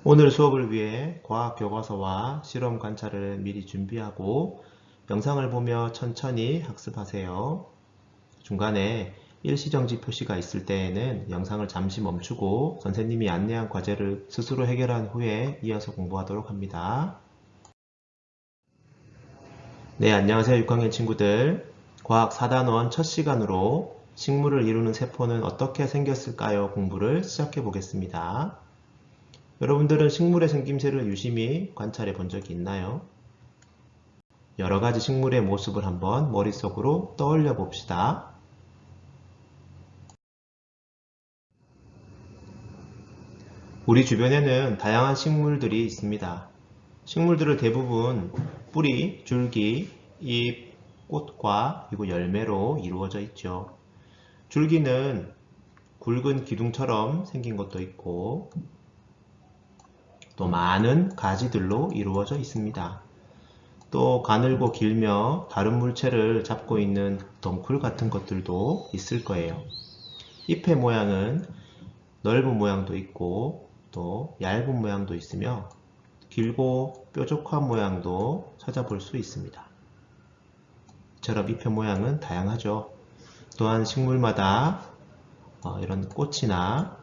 오늘 수업을 위해 과학 교과서와 실험 관찰을 미리 준비하고 영상을 보며 천천히 학습하세요. 중간에 일시정지 표시가 있을 때에는 영상을 잠시 멈추고 선생님이 안내한 과제를 스스로 해결한 후에 이어서 공부하도록 합니다. 네, 안녕하세요 6학년 친구들. 과학 4단원 첫 시간으로 식물을 이루는 세포는 어떻게 생겼을까요? 공부를 시작해 보겠습니다. 여러분들은 식물의 생김새를 유심히 관찰해 본 적이 있나요? 여러 가지 식물의 모습을 한번 머릿속으로 떠올려 봅시다. 우리 주변에는 다양한 식물들이 있습니다. 식물들을 대부분 뿌리, 줄기, 잎, 꽃과 그리고 열매로 이루어져 있죠. 줄기는 굵은 기둥처럼 생긴 것도 있고 또 많은 가지들로 이루어져 있습니다. 또 가늘고 길며 다른 물체를 잡고 있는 덩쿨 같은 것들도 있을 거예요. 잎의 모양은 넓은 모양도 있고 또 얇은 모양도 있으며 길고 뾰족한 모양도 찾아볼 수 있습니다. 이처럼 잎의 모양은 다양하죠. 또한 식물마다 이런 꽃이나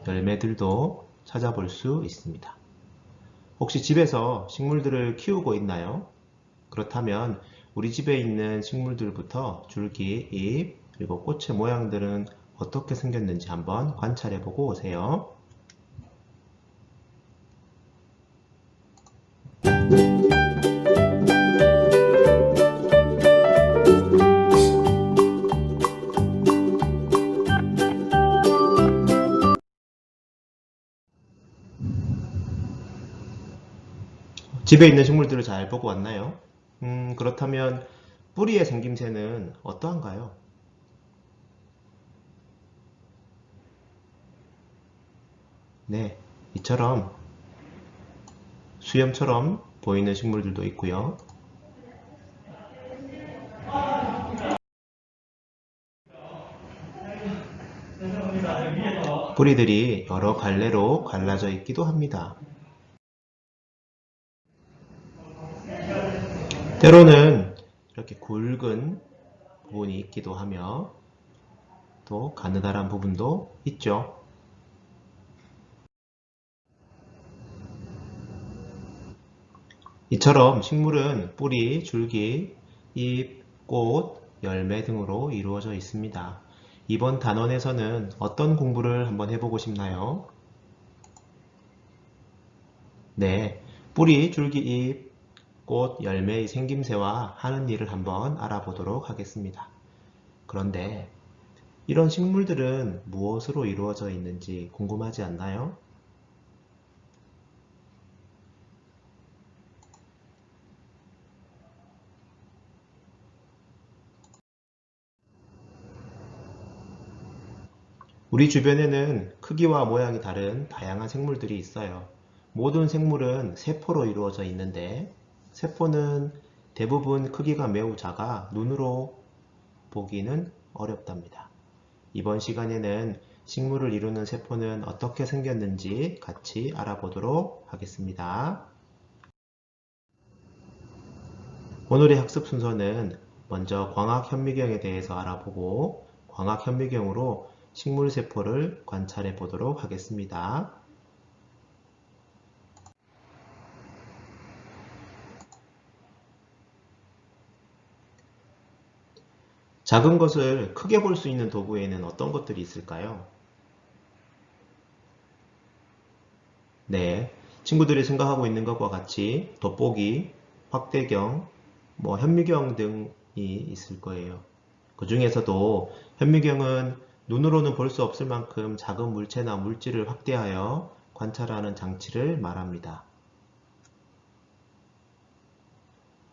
열매들도 찾아볼 수 있습니다. 혹시 집에서 식물들을 키우고 있나요? 그렇다면 우리 집에 있는 식물들부터 줄기, 잎, 그리고 꽃의 모양들은 어떻게 생겼는지 한번 관찰해 보고 오세요. 집에 있는 식물들을 잘 보고 왔나요? 그렇다면 뿌리의 생김새는 어떠한가요? 네, 이처럼 수염처럼 보이는 식물들도 있고요. 뿌리들이 여러 갈래로 갈라져 있기도 합니다. 때로는 이렇게 굵은 부분이 있기도 하며 또 가느다란 부분도 있죠. 이처럼 식물은 뿌리, 줄기, 잎, 꽃, 열매 등으로 이루어져 있습니다. 이번 단원에서는 어떤 공부를 한번 해보고 싶나요? 네, 뿌리, 줄기, 잎, 꽃, 열매의 생김새와 하는 일을 한번 알아보도록 하겠습니다. 그런데 이런 식물들은 무엇으로 이루어져 있는지 궁금하지 않나요? 우리 주변에는 크기와 모양이 다른 다양한 생물들이 있어요. 모든 생물은 세포로 이루어져 있는데 세포는 대부분 크기가 매우 작아 눈으로 보기는 어렵답니다. 이번 시간에는 식물을 이루는 세포는 어떻게 생겼는지 같이 알아보도록 하겠습니다. 오늘의 학습 순서는 먼저 광학현미경에 대해서 알아보고 광학현미경으로 식물세포를 관찰해 보도록 하겠습니다. 작은 것을 크게 볼 수 있는 도구에는 어떤 것들이 있을까요? 네, 친구들이 생각하고 있는 것과 같이 돋보기, 확대경, 현미경 등이 있을 거예요. 그 중에서도 현미경은 눈으로는 볼 수 없을 만큼 작은 물체나 물질을 확대하여 관찰하는 장치를 말합니다.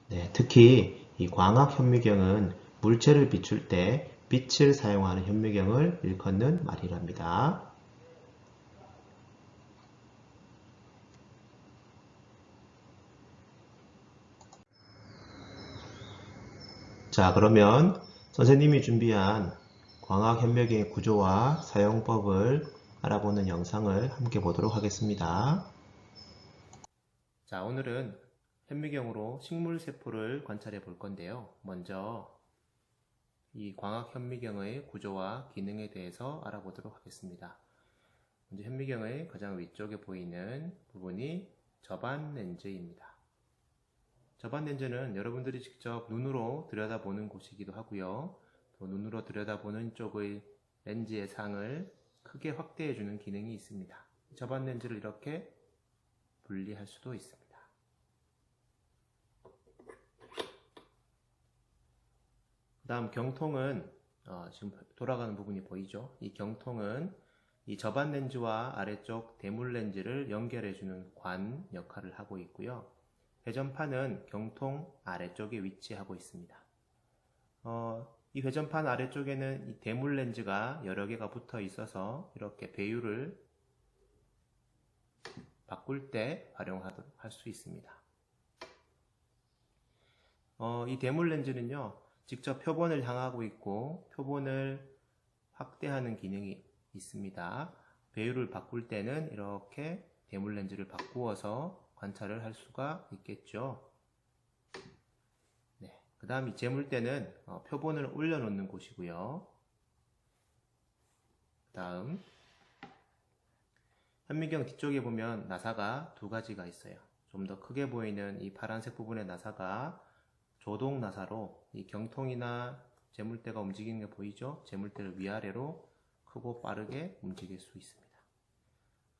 네, 특히 이 광학 현미경은 물체를 비출 때 빛을 사용하는 현미경을 일컫는 말이랍니다. 자, 그러면 선생님이 준비한 광학 현미경의 구조와 사용법을 알아보는 영상을 함께 보도록 하겠습니다. 자, 오늘은 현미경으로 식물 세포를 관찰해 볼 건데요. 먼저 이 광학 현미경의 구조와 기능에 대해서 알아보도록 하겠습니다. 먼저 현미경의 가장 위쪽에 보이는 부분이 접안 렌즈입니다. 접안 렌즈는 여러분들이 직접 눈으로 들여다보는 곳이기도 하고요. 또 눈으로 들여다보는 쪽의 렌즈의 상을 크게 확대해주는 기능이 있습니다. 접안 렌즈를 이렇게 분리할 수도 있습니다. 그 다음 경통은 지금 돌아가는 부분이 보이죠? 이 경통은 이 접안 렌즈와 아래쪽 대물 렌즈를 연결해주는 관 역할을 하고 있고요. 회전판은 경통 아래쪽에 위치하고 있습니다. 이 회전판 아래쪽에는 이 대물 렌즈가 여러 개가 붙어 있어서 이렇게 배율을 바꿀 때 활용하도록 할 수 있습니다. 이 대물 렌즈는요, 직접 표본을 향하고 있고 표본을 확대하는 기능이 있습니다. 배율을 바꿀 때는 이렇게 대물 렌즈를 바꾸어서 관찰을 할 수가 있겠죠. 네, 그 다음 이 재물대는 표본을 올려놓는 곳이고요. 그 다음 현미경 뒤쪽에 보면 나사가 두 가지가 있어요. 좀 더 크게 보이는 이 파란색 부분의 나사가 조동 나사로 이 경통이나 재물대가 움직이는 게 보이죠? 재물대를 위아래로 크고 빠르게 움직일 수 있습니다.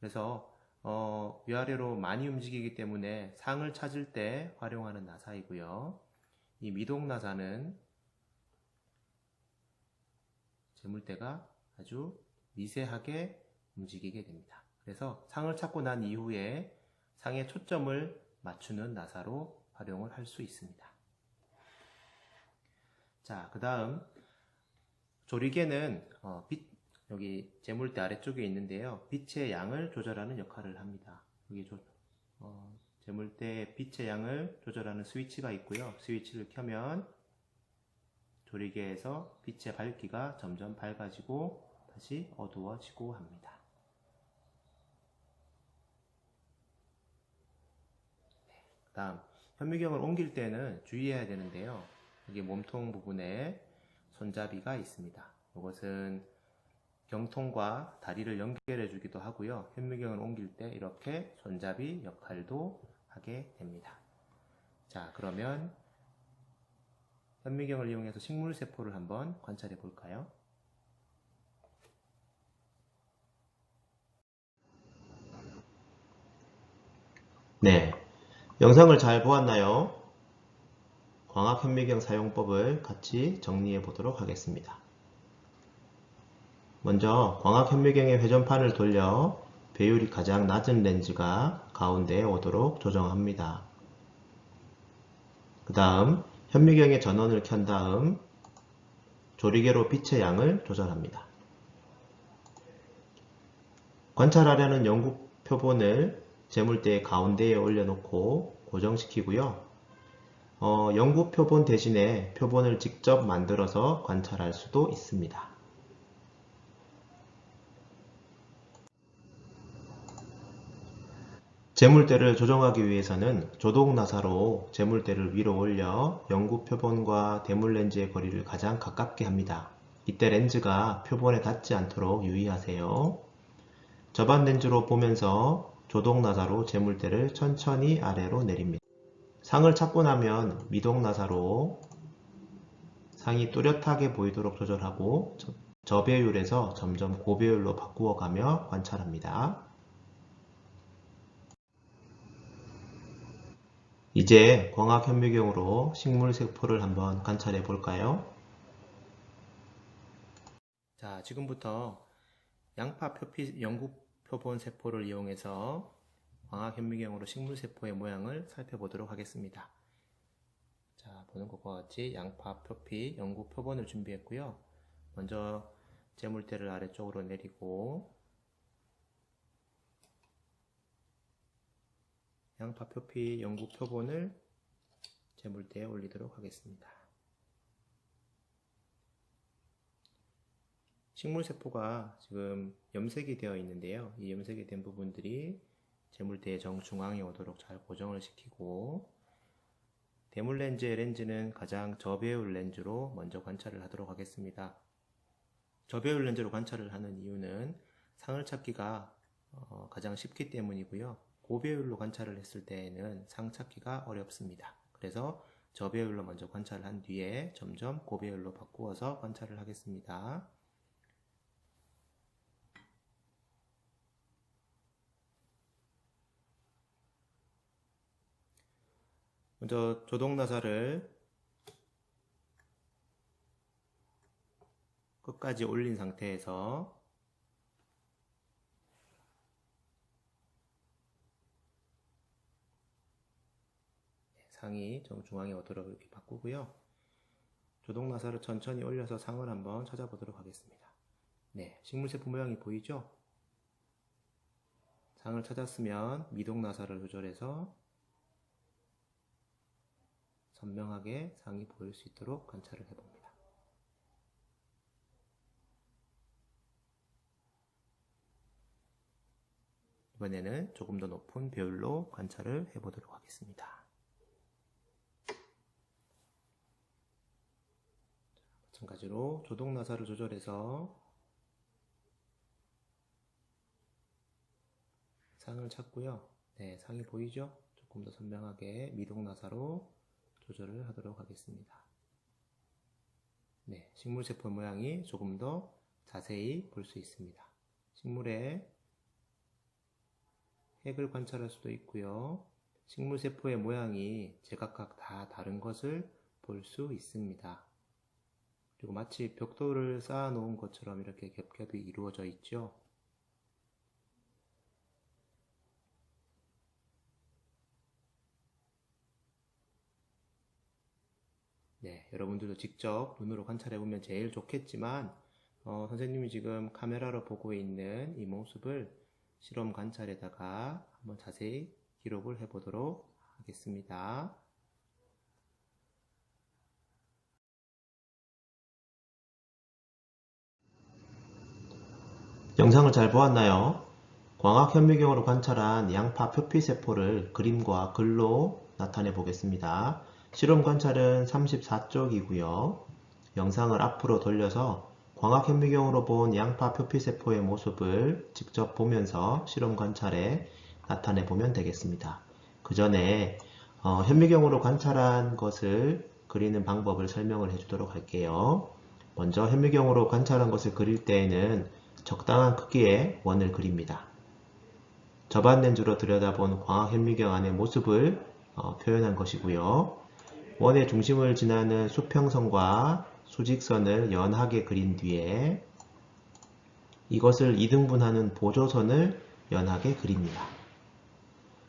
그래서 위아래로 많이 움직이기 때문에 상을 찾을 때 활용하는 나사이고요. 이 미동 나사는 재물대가 아주 미세하게 움직이게 됩니다. 그래서 상을 찾고 난 이후에 상에 초점을 맞추는 나사로 활용을 할 수 있습니다. 자, 그 다음 조리개는 여기 재물대 아래쪽에 있는데요. 빛의 양을 조절하는 역할을 합니다. 여기 재물대의 빛의 양을 조절하는 스위치가 있고요. 스위치를 켜면 조리개에서 빛의 밝기가 점점 밝아지고 다시 어두워지고 합니다. 그 다음 현미경을 옮길 때는 주의해야 되는데요. 여기 몸통 부분에 손잡이가 있습니다. 이것은 경통과 다리를 연결해 주기도 하고요. 현미경을 옮길 때 이렇게 손잡이 역할도 하게 됩니다. 자, 그러면 현미경을 이용해서 식물 세포를 한번 관찰해 볼까요? 네, 영상을 잘 보았나요? 광학 현미경 사용법을 같이 정리해 보도록 하겠습니다. 먼저 광학 현미경의 회전판을 돌려 배율이 가장 낮은 렌즈가 가운데에 오도록 조정합니다. 그 다음 현미경의 전원을 켠 다음 조리개로 빛의 양을 조절합니다. 관찰하려는 연구 표본을 재물대의 가운데에 올려놓고 고정시키고요. 연구 표본 대신에 표본을 직접 만들어서 관찰할 수도 있습니다. 재물대를 조정하기 위해서는 조동나사로 재물대를 위로 올려 연구 표본과 대물 렌즈의 거리를 가장 가깝게 합니다. 이때 렌즈가 표본에 닿지 않도록 유의하세요. 접안 렌즈로 보면서 조동나사로 재물대를 천천히 아래로 내립니다. 상을 찾고 나면 미동나사로 상이 뚜렷하게 보이도록 조절하고 저배율에서 점점 고배율로 바꾸어 가며 관찰합니다. 이제 광학 현미경으로 식물 세포를 한번 관찰해 볼까요? 자, 지금부터 양파 표피 연구 표본 세포를 이용해서 광학 현미경으로 식물 세포의 모양을 살펴보도록 하겠습니다. 자, 보는 것과 같이 양파 표피 연구 표본을 준비했고요. 먼저 재물대를 아래쪽으로 내리고 양파 표피 연구 표본을 재물대에 올리도록 하겠습니다. 식물세포가 지금 염색이 되어 있는데요. 이 염색이 된 부분들이 재물대의 정중앙에 오도록 잘 고정을 시키고, 대물렌즈의 렌즈는 가장 저배율 렌즈로 먼저 관찰을 하도록 하겠습니다. 저배율 렌즈로 관찰을 하는 이유는 상을 찾기가 가장 쉽기 때문이고요. 고배율로 관찰을 했을 때에는 상 찾기가 어렵습니다. 그래서 저배율로 먼저 관찰을 한 뒤에 점점 고배율로 바꾸어서 관찰을 하겠습니다. 먼저 조동나사를 끝까지 올린 상태에서 상이 정중앙에 오도록 이렇게 바꾸고요. 조동나사를 천천히 올려서 상을 한번 찾아보도록 하겠습니다. 네, 식물세포 모양이 보이죠? 상을 찾았으면 미동나사를 조절해서 선명하게 상이 보일 수 있도록 관찰을 해봅니다. 이번에는 조금 더 높은 배율로 관찰을 해보도록 하겠습니다. 마찬가지로 조동나사를 조절해서 상을 찾고요. 네, 상이 보이죠? 조금 더 선명하게 미동나사로 조절을 하도록 하겠습니다. 네, 식물세포 모양이 조금 더 자세히 볼 수 있습니다. 식물의 핵을 관찰할 수도 있고요. 식물세포의 모양이 제각각 다 다른 것을 볼 수 있습니다. 그리고 마치 벽돌을 쌓아 놓은 것처럼 이렇게 겹겹이 이루어져 있죠. 네, 여러분들도 직접 눈으로 관찰해 보면 제일 좋겠지만 선생님이 지금 카메라로 보고 있는 이 모습을 실험 관찰에다가 한번 자세히 기록을 해 보도록 하겠습니다. 영상을 잘 보았나요? 광학 현미경으로 관찰한 양파 표피세포를 그림과 글로 나타내 보겠습니다. 실험 관찰은 34쪽이고요. 영상을 앞으로 돌려서 광학 현미경으로 본 양파 표피세포의 모습을 직접 보면서 실험 관찰에 나타내 보면 되겠습니다. 그 전에 현미경으로 관찰한 것을 그리는 방법을 설명을 해주도록 할게요. 먼저 현미경으로 관찰한 것을 그릴 때에는 적당한 크기의 원을 그립니다. 접안 렌즈로 들여다본 광학 현미경 안의 모습을 표현한 것이고요. 원의 중심을 지나는 수평선과 수직선을 연하게 그린 뒤에 이것을 이등분하는 보조선을 연하게 그립니다.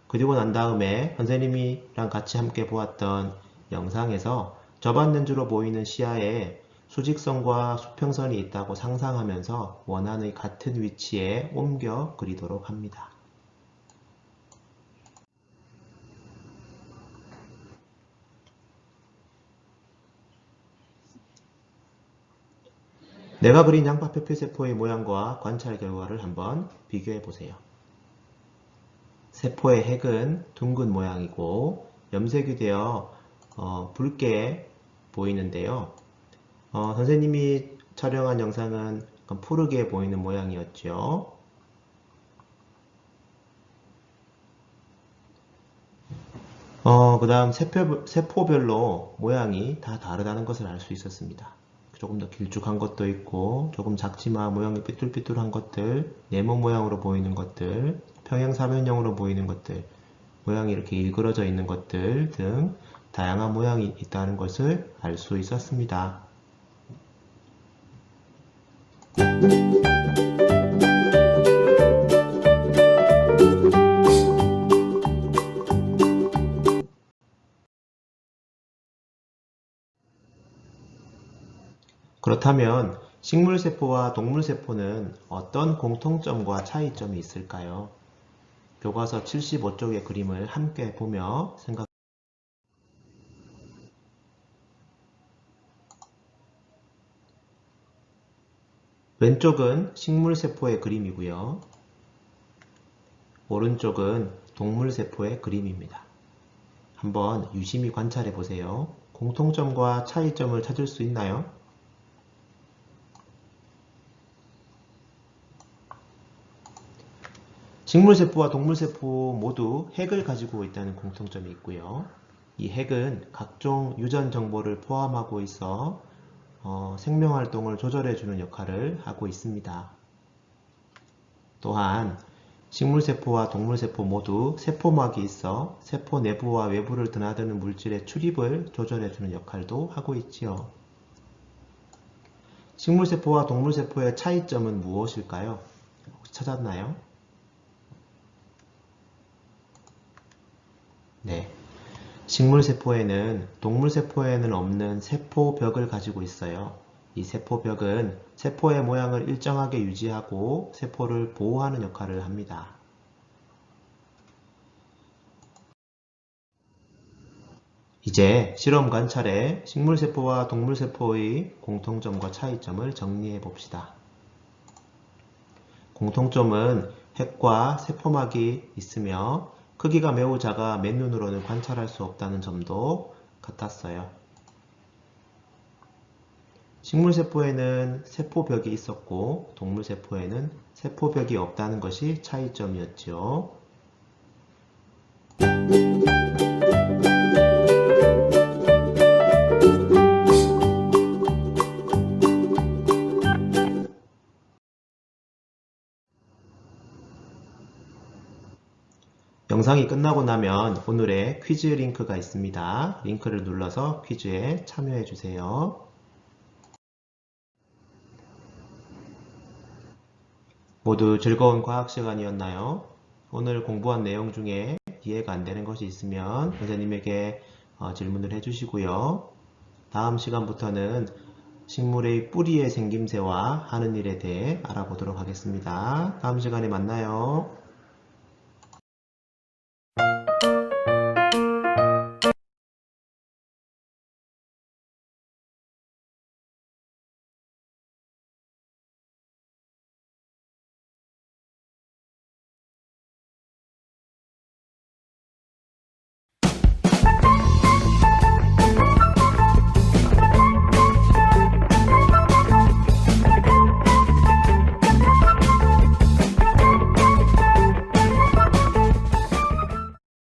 그리고 난 다음에 선생님이랑 같이 함께 보았던 영상에서 접안 렌즈로 보이는 시야에 수직선과 수평선이 있다고 상상하면서 원안의 같은 위치에 옮겨 그리도록 합니다. 내가 그린 양파 표피세포의 모양과 관찰 결과를 한번 비교해 보세요. 세포의 핵은 둥근 모양이고 염색이 되어 붉게 보이는데요. 선생님이 촬영한 영상은 약간 푸르게 보이는 모양이었죠. 그 다음 세포별로 모양이 다 다르다는 것을 알 수 있었습니다. 조금 더 길쭉한 것도 있고 조금 작지만 모양이 삐뚤삐뚤한 것들, 네모 모양으로 보이는 것들, 평행사변형으로 보이는 것들, 모양이 이렇게 일그러져 있는 것들 등 다양한 모양이 있다는 것을 알 수 있었습니다. 그렇다면 식물세포와 동물세포는 어떤 공통점과 차이점이 있을까요? 교과서 75쪽의 그림을 함께 보며 생각 왼쪽은 식물세포의 그림이고요. 오른쪽은 동물세포의 그림입니다. 한번 유심히 관찰해 보세요. 공통점과 차이점을 찾을 수 있나요? 식물세포와 동물세포 모두 핵을 가지고 있다는 공통점이 있고요. 이 핵은 각종 유전 정보를 포함하고 있어 생명활동을 조절해주는 역할을 하고 있습니다. 또한 식물세포와 동물세포 모두 세포막이 있어 세포 내부와 외부를 드나드는 물질의 출입을 조절해주는 역할도 하고 있지요. 식물세포와 동물세포의 차이점은 무엇일까요? 혹시 찾았나요? 네. 식물세포에는 동물세포에는 없는 세포벽을 가지고 있어요. 이 세포벽은 세포의 모양을 일정하게 유지하고 세포를 보호하는 역할을 합니다. 이제 실험 관찰에 식물세포와 동물세포의 공통점과 차이점을 정리해 봅시다. 공통점은 핵과 세포막이 있으며 크기가 매우 작아 맨눈으로는 관찰할 수 없다는 점도 같았어요. 식물세포에는 세포벽이 있었고 동물세포에는 세포벽이 없다는 것이 차이점이었죠. 영상이 끝나고 나면 오늘의 퀴즈 링크가 있습니다. 링크를 눌러서 퀴즈에 참여해 주세요. 모두 즐거운 과학 시간이었나요? 오늘 공부한 내용 중에 이해가 안 되는 것이 있으면 선생님에게 질문을 해주시고요. 다음 시간부터는 식물의 뿌리의 생김새와 하는 일에 대해 알아보도록 하겠습니다. 다음 시간에 만나요.